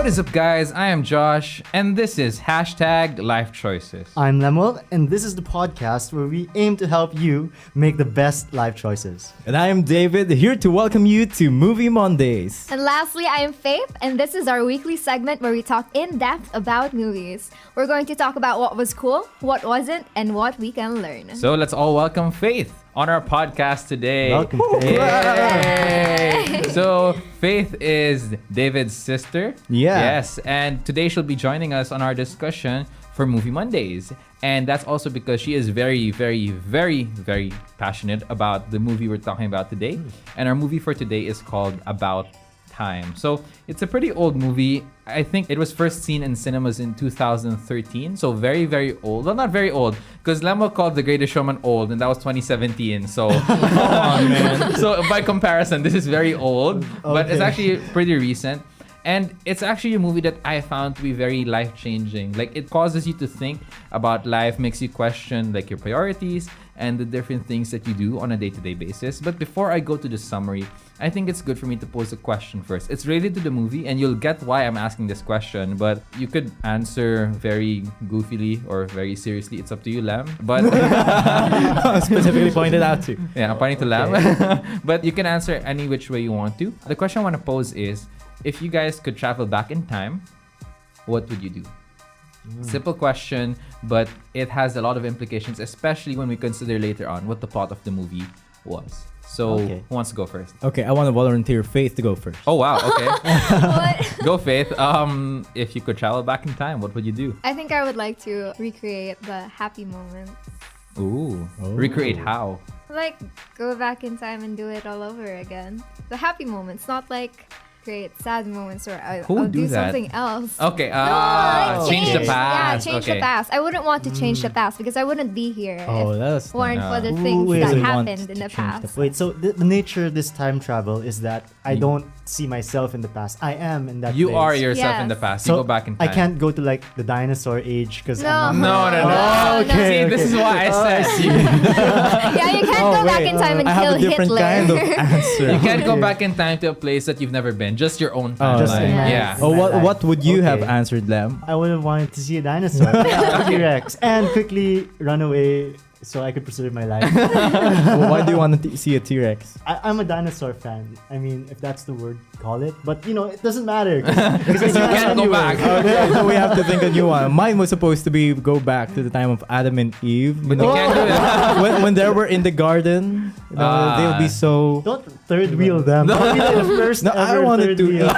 is up, guys? I am Josh, and this is #LifeChoices. I'm Lemuel, and this is the podcast where we aim to help you make the best life choices. And I am David, here to welcome you to Movie Mondays. And lastly, I am Faith, and this is our weekly segment where we talk in depth about movies. We're going to talk about what was cool, what wasn't, and what we can learn. So let's all welcome Faith on our podcast today. Welcome, Faith. Yay! So Faith is David's sister. Yeah. Yes, and today she'll be joining us on our discussion for Movie Mondays. And that's also because she is very, very, very, very passionate about the movie we're talking about today. And our movie for today is called About Time. So it's a pretty old movie. I think it was first seen in cinemas in 2013. So very, very old. Well, not very old, because Lemo called The Greatest Showman old, and that was 2017. So, come on, man. So by comparison, this is very old, but it's actually pretty recent. And it's actually a movie that I found to be very life-changing. Like, it causes you to think about life, makes you question like your priorities and the different things that you do on a day-to-day basis. But before I go to the summary, I think it's good for me to pose a question first. It's related to the movie, and you'll get why I'm asking this question. But you could answer very goofily or very seriously. It's up to you, Lam. But Specifically pointed out to. yeah, I'm pointing to Lam. But you can answer any which way you want to. The question I want to pose is, if you guys could travel back in time, what would you do? Simple question, but it has a lot of implications, especially when we consider later on what the plot of the movie was. So, who wants to go first? Okay, I want to volunteer Faith to go first. Oh, wow. Okay. What? Go, Faith. If you could travel back in time, what would you do? I think I would like to recreate the happy moments. Ooh. Oh. Recreate how? Like, go back in time and do it all over again. The happy moments, not like create sad moments or Who I'll do do that? something else. Okay. Like, Change the past. Yeah, change Okay. the past. I wouldn't want to change the past because I wouldn't be here Oh, if that's it weren't nice. for the Ooh, things wait, that so you want happened to in the change the past. Wait, so the nature of this time travel is that I don't see myself in the past. I am in that You place. are yourself in the Yes. past. You go back in time. I can't go to like the dinosaur age because No. I'm not... No. No, okay. See, this is why I said Yeah, you can't go back wait, in time and I have kill a different Hitler. kind of answer. you can't go Okay. back in time to a place that you've never been. Just your own Oh, Just timeline. in my- Yeah. Oh, what would you have Okay. answered, Lam? I would have wanted to see a dinosaur, a T-Rex, and quickly run away so I could preserve my life. Why do you want to see a T-Rex? I'm a dinosaur fan. I mean, if that's the word, call it. But, you know, it doesn't matter. Because you can't go back. Okay, so we have to think a new one. Mine was supposed to be go back to the time of Adam and Eve. But you can't do that. when they were in the garden, you know, they'll be so. Don't third wheel them. Don't be like the first No, I ever wanted third to. wheel.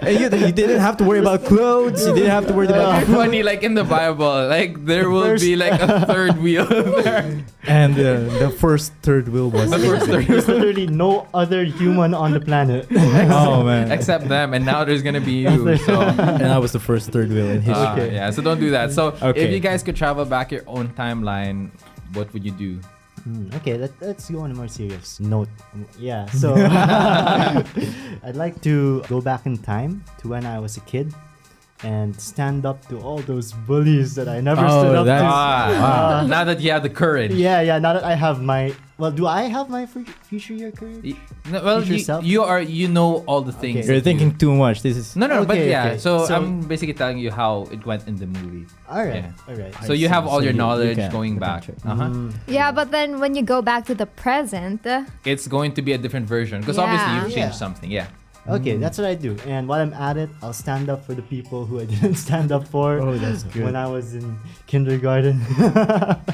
And you didn't have to worry about clothes. You didn't have to worry about. It's funny, like in the Bible, like there will First- be like a third wheel there. And the first third wheel was. The first third There's literally no other human on the planet. Oh man! except them, and now there's gonna be you. So And I was the first third wheel in history. Okay. yeah, so don't do that. So if Okay. you guys could travel back your own timeline, what would you do? Okay, let's go on a more serious note. Yeah, so I'd like to go back in time to when I was a kid and stand up to all those bullies that I never Oh, stood up that's- to. Now that you have the courage. Yeah, now that I have my... Well, do I have my future year courage? No, well, Future self? you know all the things. Okay. You're that you- thinking too much. This is. No, but Okay, yeah. okay. So, So- I'm basically telling you how it went in the movie. Alright, Yeah. alright. So you have all So your you knowledge can- going you can back. check. Uh-huh. Yeah, but then when you go back to the present, It's going to be a different version because Yeah. obviously you've changed Yeah. something. Yeah. Okay, that's what I do. And while I'm at it, I'll stand up for the people who I didn't stand up for Oh, that's good. when I was in kindergarten.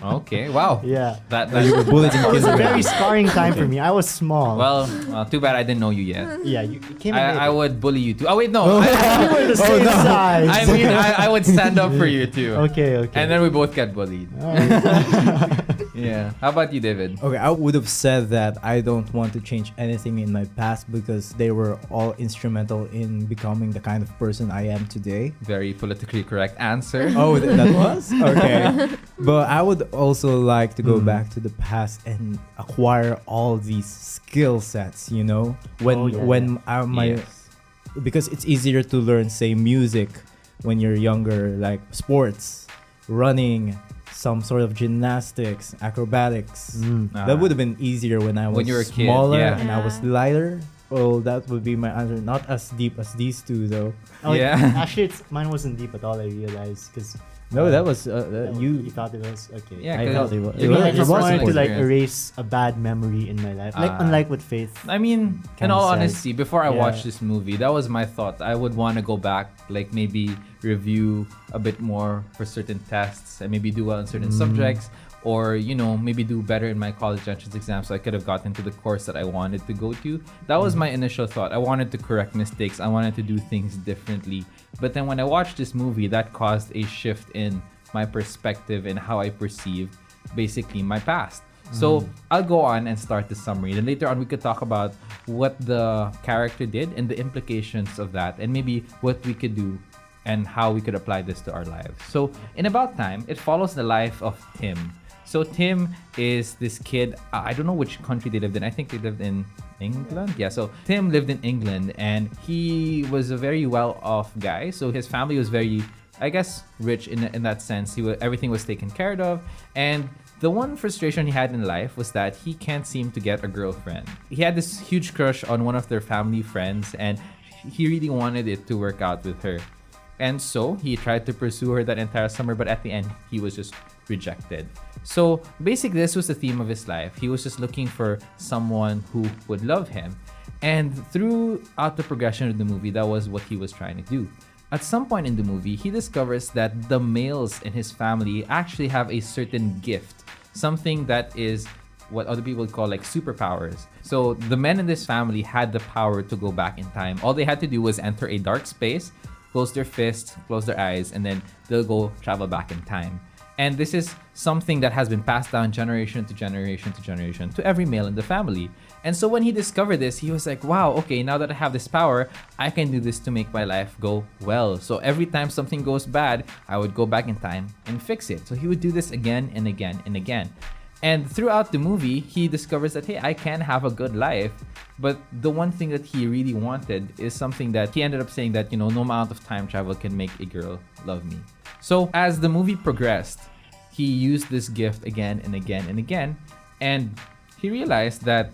Okay. Wow. Yeah. That You were bullied in It was a kindergarten. very scarring time for me. I was small. well, too bad I didn't know you yet. Yeah, you came in I later. would bully you too. Oh wait, no. We were the same size. I mean, I would stand up for you too. Okay. And then we both get bullied. Alright. Yeah. How about you, David? Okay, I would have said that I don't want to change anything in my past because they were all instrumental in becoming the kind of person I am today. Very politically correct answer. Oh, that was? Okay. But I would also like to go back to the past and acquire all these skill sets, you know? Yes. Because it's easier to learn, say, music when you're younger, like sports, running, some sort of gymnastics, acrobatics. Ah. That would have been easier when I was When you were a kid, smaller yeah. and I was Yeah. lighter. Well, that would be my answer. Not as deep as these two, though. Oh, Yeah. Actually, mine wasn't deep at all. I realized because No, that was you you. thought it was okay. Yeah, I 'cause thought it was. you I know, I from just personal wanted to like experience. erase a bad memory in my life. Like Ah. unlike with Faith. I mean, in Kinda all sad. honesty, before I Yeah. watched this movie, that was my thought. I would want to go back, like maybe review a bit more for certain tests and maybe do well in certain subjects, or maybe do better in my college entrance exam so I could have gotten to the course that I wanted to go to. That was my initial thought. I wanted to correct mistakes. I wanted to do things differently. But then when I watched this movie, that caused a shift in my perspective and how I perceive basically my past. So I'll go on and start the summary. Then later on, we could talk about what the character did and the implications of that, and maybe what we could do and how we could apply this to our lives. So in About Time, it follows the life of Tim. So Tim is this kid. I don't know which country they lived in. I think they lived in England. Yeah. So Tim lived in England, and he was a very well-off guy. So his family was very, I guess, rich in that sense. Everything was taken care of, and the one frustration he had in life was that he can't seem to get a girlfriend. He had this huge crush on one of their family friends, and he really wanted it to work out with her. And so he tried to pursue her that entire summer, but at the end, he was just rejected. So basically, this was the theme of his life. He was just looking for someone who would love him. And throughout the progression of the movie, that was what he was trying to do. At some point in the movie, he discovers that the males in his family actually have a certain gift, something that is what other people call like superpowers. So the men in this family had the power to go back in time. All they had to do was enter a dark space, close their fists, close their eyes, and then they'll go travel back in time. And this is something that has been passed down generation to generation to generation to every male in the family. And so when he discovered this, he was like, wow, okay, now that I have this power, I can do this to make my life go well. So every time something goes bad, I would go back in time and fix it. So he would do this again and again and again. And throughout the movie, he discovers that, hey, I can have a good life. But the one thing that he really wanted is something that he ended up saying that, no amount of time travel can make a girl love me. So as the movie progressed, he used this gift again and again and again. And he realized that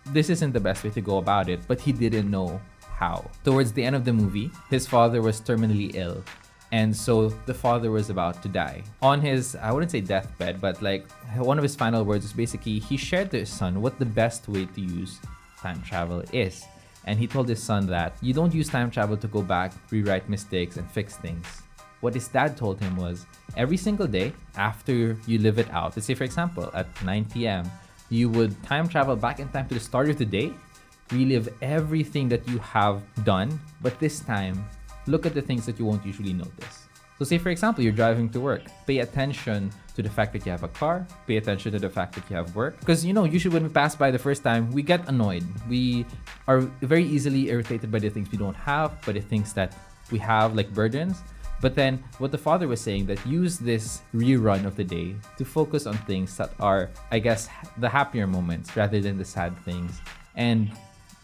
this isn't the best way to go about it, but he didn't know how. Towards the end of the movie, his father was terminally ill. And so the father was about to die. On his, I wouldn't say deathbed, but like one of his final words is basically he shared to his son what the best way to use time travel is. And he told his son that you don't use time travel to go back, rewrite mistakes, and fix things. What his dad told him was every single day after you live it out, let's say for example at 9 p.m., you would time travel back in time to the start of the day, relive everything that you have done, but this time, look at the things that you won't usually notice. So say for example, you're driving to work. Pay attention to the fact that you have a car. Pay attention to the fact that you have work. Because usually when we pass by the first time, we get annoyed. We are very easily irritated by the things we don't have, by the things that we have like burdens. But then what the father was saying, that use this rerun of the day to focus on things that are, I guess, the happier moments rather than the sad things. And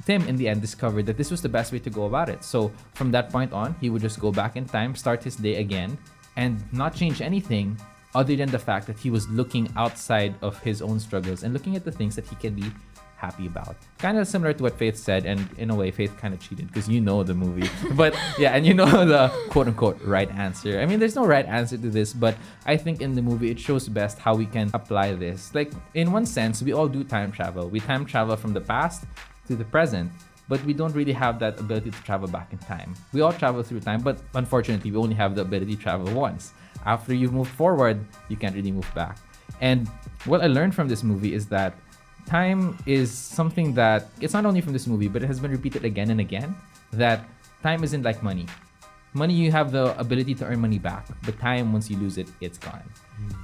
Tim, in the end, discovered that this was the best way to go about it. So from that point on, he would just go back in time, start his day again, and not change anything other than the fact that he was looking outside of his own struggles and looking at the things that he can be happy about. Kind of similar to what Faith said, and in a way, Faith kind of cheated because you know the movie. But yeah, and you know the quote-unquote right answer. I mean, there's no right answer to this, but I think in the movie, it shows best how we can apply this. Like, in one sense, we all do time travel. We time travel from the past to the present, but we don't really have that ability to travel back in time. We all travel through time, but unfortunately, we only have the ability to travel once. After you've moved forward, you can't really move back. And what I learned from this movie is that time is something that, it's not only from this movie, but it has been repeated again and again, that time isn't like money. Money, you have the ability to earn money back, but time, once you lose it, it's gone.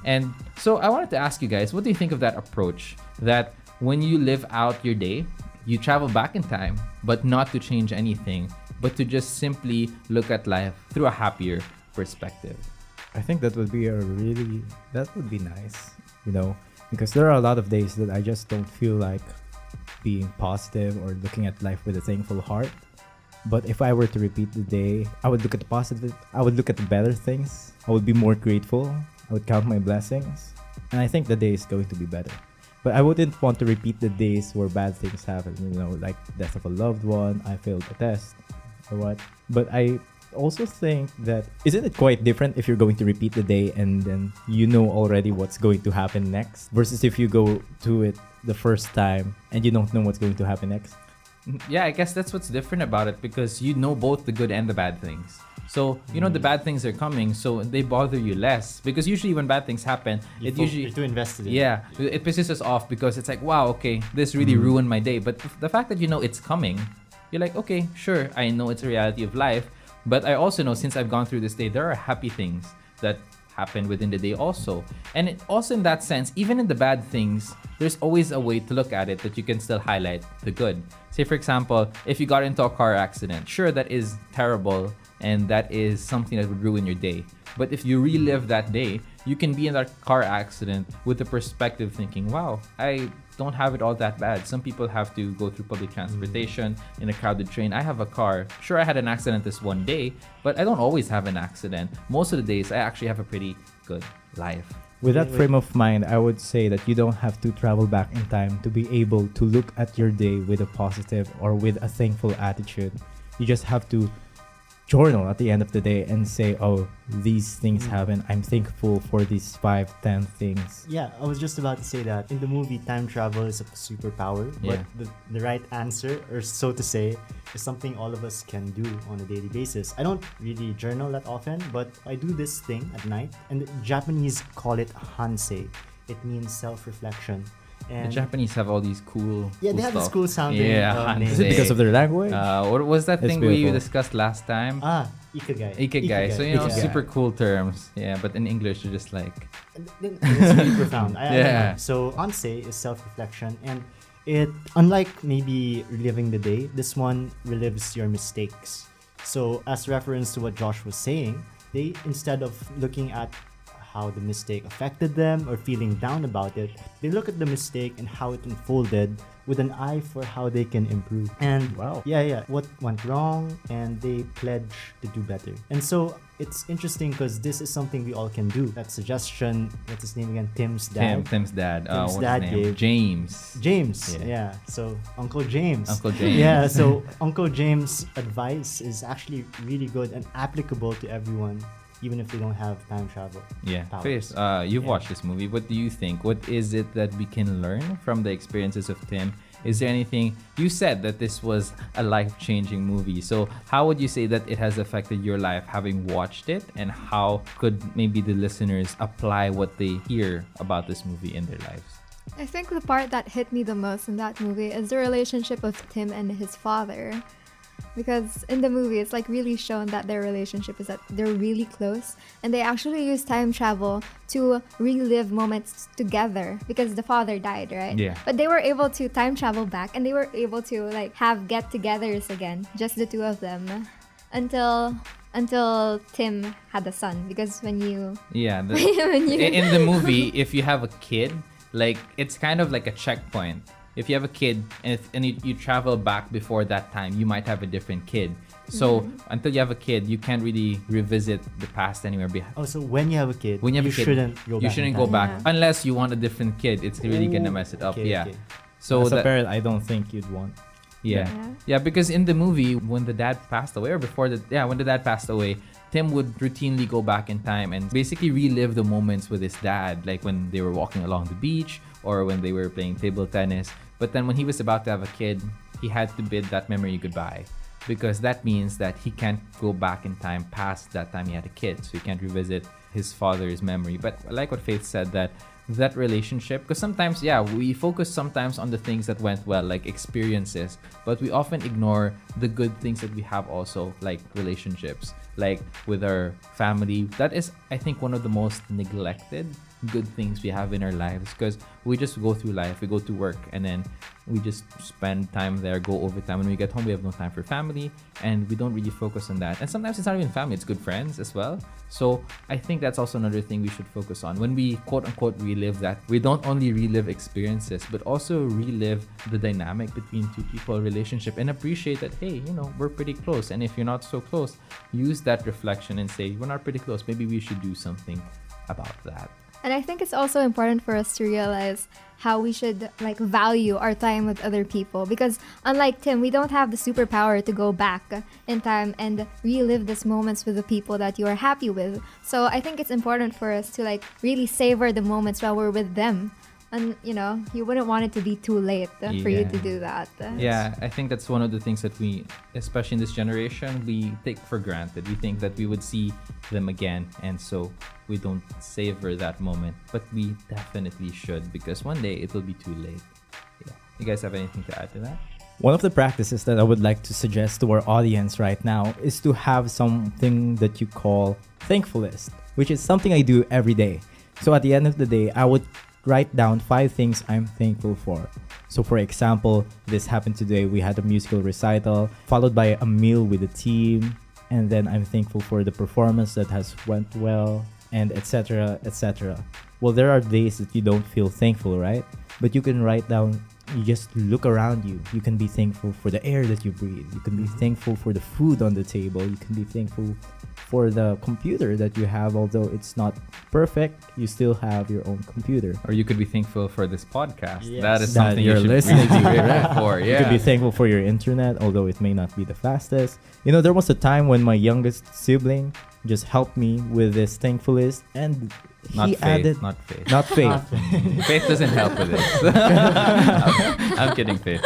And so I wanted to ask you guys, what do you think of that approach? That when you live out your day, you travel back in time, but not to change anything, but to just simply look at life through a happier perspective. I think that would be nice, because there are a lot of days that I just don't feel like being positive or looking at life with a thankful heart. But if I were to repeat the day, I would look at the positive, I would look at the better things, I would be more grateful, I would count my blessings, and I think the day is going to be better. But I wouldn't want to repeat the days where bad things happen, you know, like death of a loved one, I failed a test, or what. But I also think that isn't it quite different if you're going to repeat the day and then you know already what's going to happen next versus if you go to it the first time and you don't know what's going to happen next? Yeah, I guess that's what's different about it because you know both the good and the bad things. So you know the bad things are coming, so they bother you less because usually when bad things happen, You're too invested in yeah, it pisses us off because it's like, wow, okay, this really ruined my day. But the fact that you know it's coming, you're like, okay, sure, I know it's a reality of life, but I also know since I've gone through this day, there are happy things that happen within the day also. And also in that sense, even in the bad things, there's always a way to look at it that you can still highlight the good. Say for example, if you got into a car accident, sure, that is terrible and that is something that would ruin your day. But if you relive that day, you can be in that car accident with the perspective thinking, wow, I don't have it all that bad. Some people have to go through public transportation in a crowded train. I have a car. Sure, I had an accident this one day, but I don't always have an accident. Most of the days, I actually have a pretty good life. With that frame of mind, I would say that you don't have to travel back in time to be able to look at your day with a positive or with a thankful attitude. You just have to journal at the end of the day and say, oh, these things happen. I'm thankful for these 5-10 things. Yeah, I was just about to say that in the movie, time travel is a superpower, but the right answer, or so to say, is something all of us can do on a daily basis. I don't really journal that often, but I do this thing at night, and the Japanese call it hansei. It means self-reflection. And The Japanese have all these cool yeah, cool they have this stuff. cool sounding name. Is it because of their language? What was that It's thing we beautiful. discussed last time? Ikigai. Ikigai. So, you know, Ikigai. super cool terms. Yeah, but in English, you're just like... It's really profound. I don't Yeah. know. So hansei is self-reflection, and it, unlike maybe reliving the day, this one relives your mistakes. So as reference to what Josh was saying, they, instead of looking at how the mistake affected them or feeling down about it, they look at the mistake and how it unfolded with an eye for how they can improve. And Wow. what went wrong, and they pledge to do better. And so it's interesting because this is something we all can do. That suggestion, what's his name again? Tim's dad. Tim's dad. Tim's What's dad his name? gave- James. James. Yeah. Yeah. So Uncle James. Uncle James. Yeah. So Uncle James' advice is actually really good and applicable to everyone, even if they don't have time travel. Yeah. powers. Face, you've Yeah. watched this movie. What do you think? What is it that we can learn from the experiences of Tim? Is there anything... You said that this was a life-changing movie. So how would you say that it has affected your life having watched it? And how could maybe the listeners apply what they hear about this movie in their lives? I think the part that hit me the most in that movie is the relationship of Tim and his father. Because in the movie, it's like really shown that their relationship is that they're really close, and they actually use time travel to relive moments together because the father died, right? Yeah. But they were able to time travel back, and they were able to like have get-togethers again, just the two of them, until Tim had a son. Because when you Yeah. when you In the movie, if you have a kid, like it's kind of like a checkpoint. If you have a kid and you travel back before that time, you might have a different kid. So until you have a kid, you can't really revisit the past anywhere. Oh, so when you have a kid, When you have a kid, shouldn't go back. you in shouldn't go time. back Yeah. unless you want a different kid. It's really gonna mess it up. Okay, Yeah. okay. So As a that, parent, I don't think you'd want. yeah. Yeah, because in the movie, when the dad passed away, or before when the dad passed away, Tim would routinely go back in time and basically relive the moments with his dad, like when they were walking along the beach or when they were playing table tennis. But then when he was about to have a kid, he had to bid that memory goodbye, because that means that he can't go back in time past that time he had a kid, so he can't revisit his father's memory. But I like what Faith said, that relationship, because sometimes we focus sometimes on the things that went well, like experiences, but we often ignore the good things that we have also, like relationships, like with our family. That is, I think, one of the most neglected good things we have in our lives, because we just go through life, we go to work, and then we just spend time there, go overtime. When we get home, we have no time for family, and we don't really focus on that. And sometimes it's not even family, it's good friends as well. So I think that's also another thing we should focus on. When we quote-unquote relive that, we don't only relive experiences, but also relive the dynamic between two people, relationship, and appreciate that, hey, we're pretty close. And if you're not so close, use that reflection and say, we're not pretty close, maybe we should do something about that. And I think it's also important for us to realize how we should like value our time with other people, because unlike Tim, we don't have the superpower to go back in time and relive these moments with the people that you are happy with. So I think it's important for us to like really savor the moments while we're with them. And you wouldn't want it to be too late for you to do that. Yeah, I think that's one of the things that we, especially in this generation, we take for granted. We think that we would see them again, and so we don't savor that moment. But we definitely should, because one day it will be too late. Yeah. You guys have anything to add to that? One of the practices that I would like to suggest to our audience right now is to have something that you call thankful list, which is something I do every day. So at the end of the day, I would write down 5 things I'm thankful for. So for example, this happened today. We had a musical recital followed by a meal with the team, and then I'm thankful for the performance that has went well, and etc, etc. Well, there are days that you don't feel thankful, right? But you can write down, you just look around you. You can be thankful for the air that you breathe. You can be thankful for the food on the table. You can be thankful for the computer that you have. Although it's not perfect, you still have your own computer. Or you could be thankful for this podcast. Yes. That is That something you're you should listening really to, be right? grateful for. Yeah. You could be thankful for your internet, although it may not be the fastest. There was a time when my youngest sibling just helped me with this thankful list, and Not he faith, added not faith. not faith. Faith doesn't help with this. I'm kidding, Faith.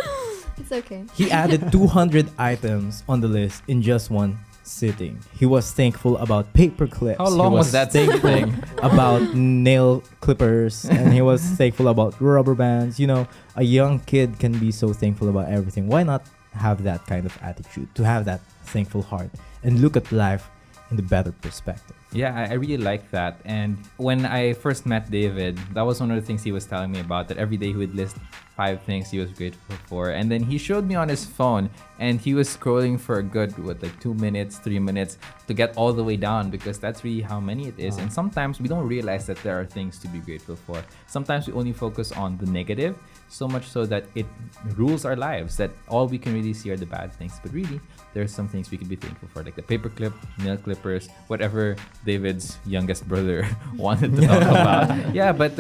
It's okay. He added 200 items on the list in just one sitting. He was thankful about paper clips. How long He was that thankful sitting? about nail clippers, and he was thankful about rubber bands. A young kid can be so thankful about everything. Why not have that kind of attitude, to have that thankful heart and look at life in the better perspective? Yeah, I really like that. And when I first met David, that was one of the things he was telling me about, that every day he would list 5 things he was grateful for. And then he showed me on his phone, and he was scrolling for a good, 2 minutes, 3 minutes to get all the way down, because that's really how many it is. And sometimes we don't realize that there are things to be grateful for. Sometimes we only focus on the negative, so much so that it rules our lives, that all we can really see are the bad things. But really, there's some things we could be thankful for, like the paperclip, nail clippers, whatever David's youngest brother wanted to talk about. Yeah, but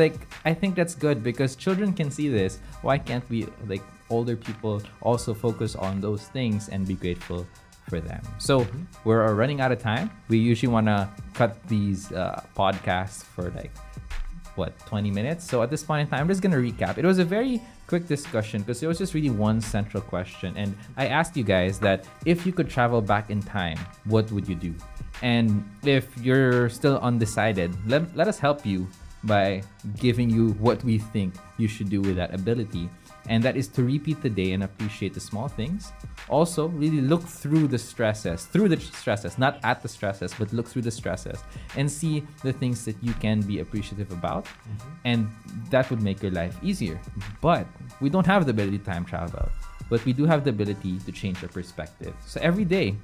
I think that's good, because children can see this. Why can't we, older people, also focus on those things and be grateful for them? So we're running out of time. We usually want to cut these podcasts for 20 minutes. So at this point in time, I'm just going to recap. It was a very quick discussion because there was just really one central question. And I asked you guys that if you could travel back in time, what would you do? And if you're still undecided, let us help you by giving you what we think you should do with that ability. And that is to repeat the day and appreciate the small things. Also, really look through the stresses, not at the stresses, but look through the stresses and see the things that you can be appreciative about. And that would make your life easier. But we don't have the ability to time travel, but we do have the ability to change our perspective. So every day,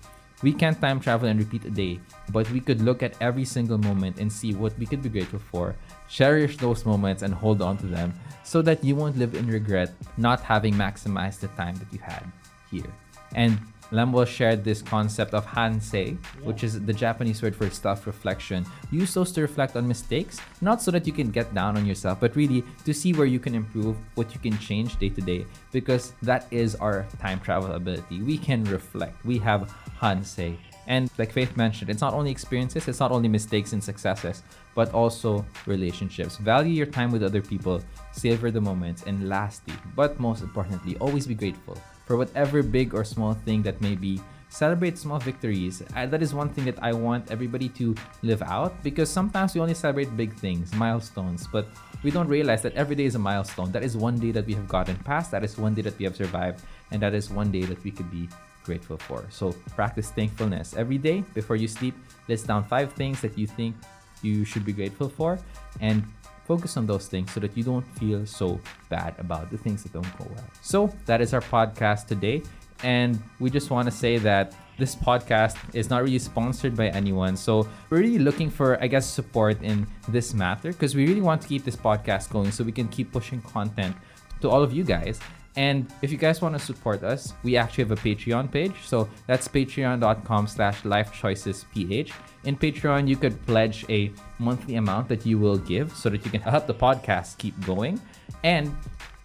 we can't time travel and repeat a day, but we could look at every single moment and see what we could be grateful for, cherish those moments and hold on to them so that you won't live in regret not having maximized the time that you had here. And Lembo shared this concept of hansei, which is the Japanese word for self-reflection. Use those to reflect on mistakes, not so that you can get down on yourself, but really to see where you can improve, what you can change day to day, because that is our time travel ability. We can reflect. We have hansei. And like Faith mentioned, it's not only experiences, it's not only mistakes and successes, but also relationships. Value your time with other people, savor the moments, and lastly, but most importantly, always be grateful for whatever big or small thing that may be. Celebrate small victories. That is one thing that I want everybody to live out, because sometimes we only celebrate big things, milestones, but we don't realize that every day is a milestone. That is one day that we have gotten past, that is one day that we have survived, and that is one day that we could be grateful for. So practice thankfulness every day. Before you sleep, list down 5 things that you think you should be grateful for, and focus on those things so that you don't feel so bad about the things that don't go well. So that is our podcast today. And we just want to say that this podcast is not really sponsored by anyone. So we're really looking for, support in this matter, because we really want to keep this podcast going so we can keep pushing content to all of you guys. And if you guys want to support us, we actually have a Patreon page. So that's patreon.com/lifechoicesph. In Patreon, you could pledge a monthly amount that you will give so that you can help the podcast keep going. And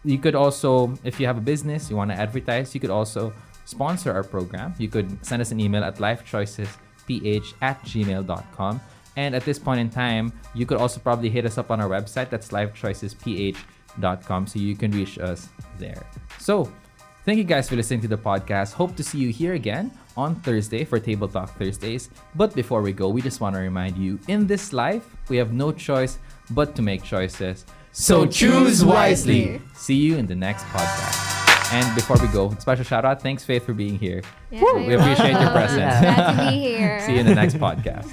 you could also, if you have a business, you want to advertise, you could also sponsor our program. You could send us an email at lifechoicesph@gmail.com. And at this point in time, you could also probably hit us up on our website. That's lifechoicesph.com, so you can reach us there. So, thank you guys for listening to the podcast. Hope to see you here again on Thursday for Table Talk Thursdays. But before we go, we just want to remind you, in this life, we have no choice but to make choices. So choose wisely. See you in the next podcast. And before we go, special shout out. Thanks, Faith, for being here. Yeah, We appreciate your presence. Glad to be here. See you in the next podcast.